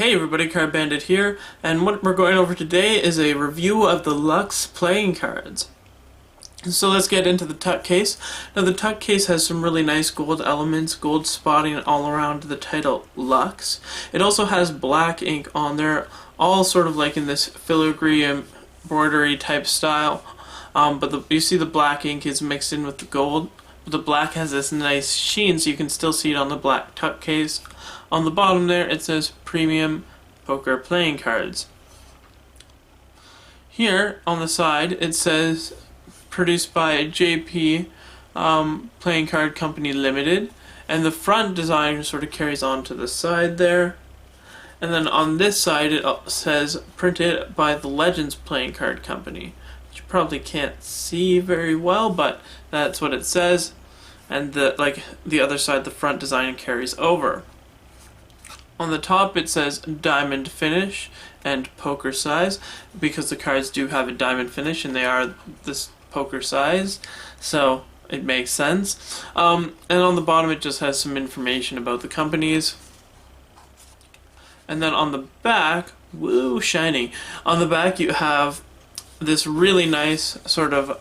Hey everybody, Card Bandit here, and what we're going over today is a review of the Luxx playing cards. So let's get into the tuck case. Now the tuck case has some really nice gold elements, gold spotting all around the title Luxx. It also has black ink on there, all sort of like in this filigree embroidery type style. But you see the black ink is mixed in with the gold. The black has this nice sheen, so you can still see it on the black tuck case. On the bottom there, it says Premium Poker Playing Cards. Here on the side, it says produced by JP Playing Card Company Limited, and the front design sort of carries on to the side there. And then on this side, it says printed by the Legends Playing Card Company. You probably can't see very well, but that's what it says. And the other side, the front design carries over. On the top it says diamond finish and poker size, because the cards do have a diamond finish and they are this poker size, so it makes sense. And on the bottom it just has some information about the companies. And then on the back, woo, shiny. On the back you have this really nice sort of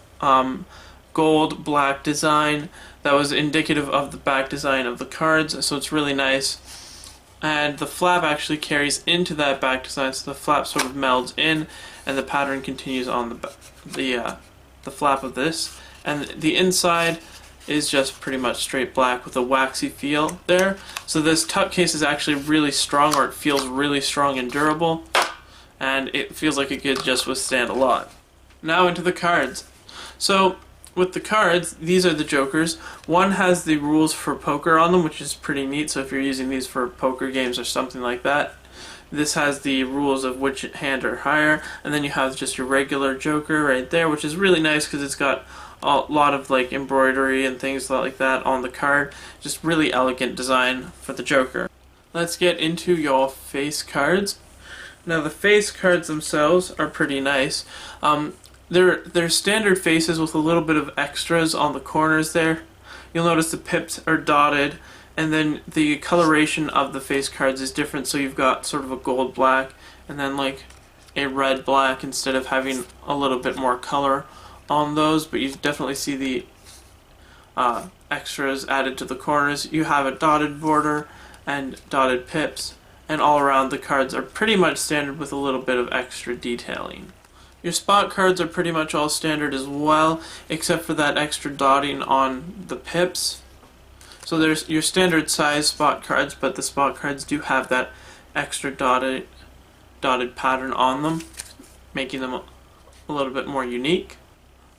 gold black design that was indicative of the back design of the cards, so it's really nice. And the flap actually carries into that back design, so the flap sort of melds in and the pattern continues on the flap of this. And the inside is just pretty much straight black with a waxy feel there. So this tuck case is actually really strong, or it feels really strong and durable, and it feels like it could just withstand a lot. Now into the cards. So with the cards, these are the jokers. One has the rules for poker on them, which is pretty neat, so if you're using these for poker games or something like that. This has the rules of which hand are higher, and then you have just your regular joker right there, which is really nice because it's got a lot of like embroidery and things like that on the card. Just really elegant design for the joker. Let's get into your face cards. Now the face cards themselves are pretty nice. They're standard faces with a little bit of extras on the corners there. You'll notice the pips are dotted, and then the coloration of the face cards is different, so you've got sort of a gold black and then like a red black instead of having a little bit more color on those, but you definitely see the extras added to the corners. You have a dotted border and dotted pips, and all around the cards are pretty much standard with a little bit of extra detailing. Your spot cards are pretty much all standard as well, except for that extra dotting on the pips. So there's your standard size spot cards, but the spot cards do have that extra dotted pattern on them, making them a little bit more unique.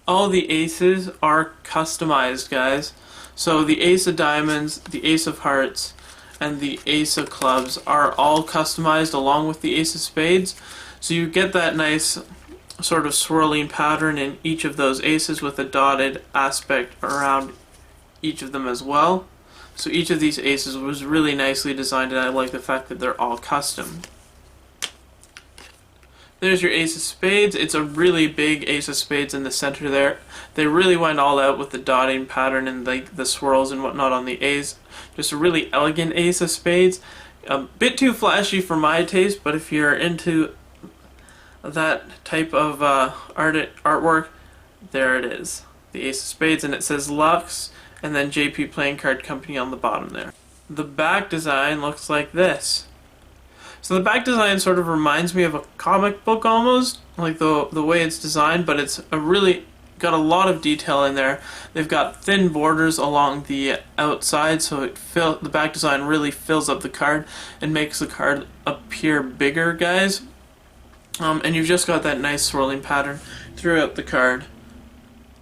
All the aces are customized, guys. So the ace of diamonds, the ace of hearts, and the ace of clubs are all customized along with the ace of spades. So you get that nice sort of swirling pattern in each of those aces with a dotted aspect around each of them as well. So each of these aces was really nicely designed, and I like the fact that they're all custom. There's your ace of spades. It's a really big ace of spades in the center there. They really went all out with the dotting pattern and the swirls and whatnot on the ace. Just a really elegant ace of spades. A bit too flashy for my taste, but if you're into that type of artwork, there it is, the ace of spades, and it says Luxx and then JP Playing Card Company on the bottom there. The back design looks like this. So the back design sort of reminds me of a comic book almost, like the way it's designed, but it's really got a lot of detail in there. They've got thin borders along the outside, so the back design really fills up the card and makes the card appear bigger, guys. And you've just got that nice swirling pattern throughout the card,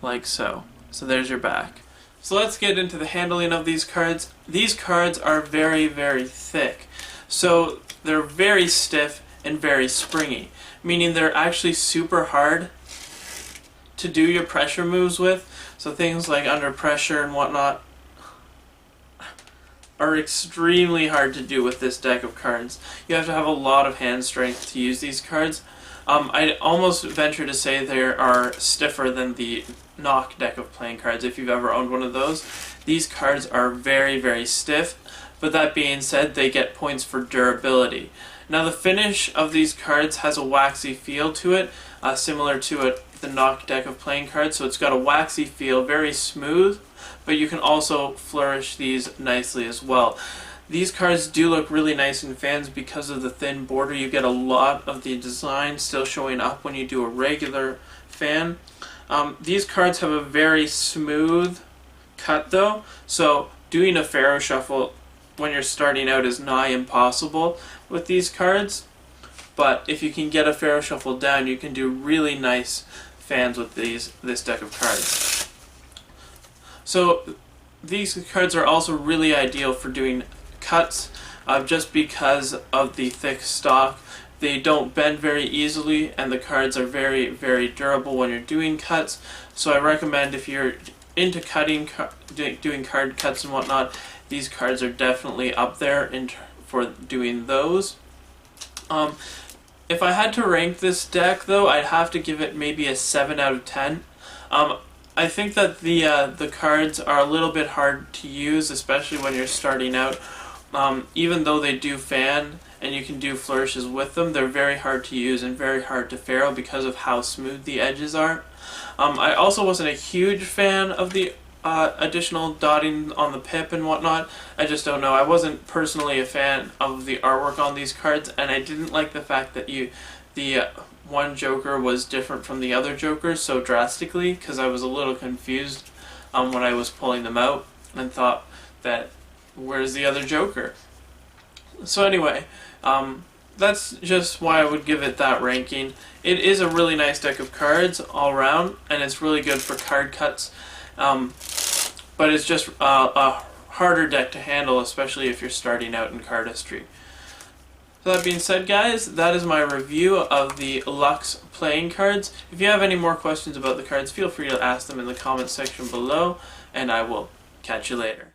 like so. So there's your back. So let's get into the handling of these cards. These cards are very, very thick. So they're very stiff and very springy, meaning they're actually super hard to do your pressure moves with. So things like under pressure and whatnot are extremely hard to do with this deck of cards. You have to have a lot of hand strength to use these cards. I'd almost venture to say they are stiffer than the Knock deck of playing cards, if you've ever owned one of those. These cards are very, very stiff, but that being said, they get points for durability. Now the finish of these cards has a waxy feel to it, similar to the Nock deck of playing cards, so it's got a waxy feel, very smooth, but you can also flourish these nicely as well. These cards do look really nice in fans because of the thin border. You get a lot of the design still showing up when you do a regular fan. These cards have a very smooth cut though, so doing a Pharaoh Shuffle when you're starting out is nigh impossible with these cards. But if you can get a Pharaoh Shuffle down, you can do really nice fans with this deck of cards. So these cards are also really ideal for doing cuts, just because of the thick stock. They don't bend very easily, and the cards are very, very durable when you're doing cuts. So I recommend, if you're into cutting, doing card cuts and whatnot, these cards are definitely up there for doing those. If I had to rank this deck though, I'd have to give it maybe a 7 out of 10. I think that the cards are a little bit hard to use, especially when you're starting out. Even though they do fan and you can do flourishes with them, they're very hard to use and very hard to Pharaoh because of how smooth the edges are. I also wasn't a huge fan of the additional dotting on the pip and whatnot. I just don't know. I wasn't personally a fan of the artwork on these cards, and I didn't like the fact that the one Joker was different from the other Jokers so drastically, because I was a little confused when I was pulling them out and thought that, where's the other Joker? So anyway, that's just why I would give it that ranking. It is a really nice deck of cards all around, and it's really good for card cuts, but it's just a harder deck to handle, especially if you're starting out in cardistry. So that being said, guys, that is my review of the Luxx playing cards. If you have any more questions about the cards, feel free to ask them in the comments section below, and I will catch you later.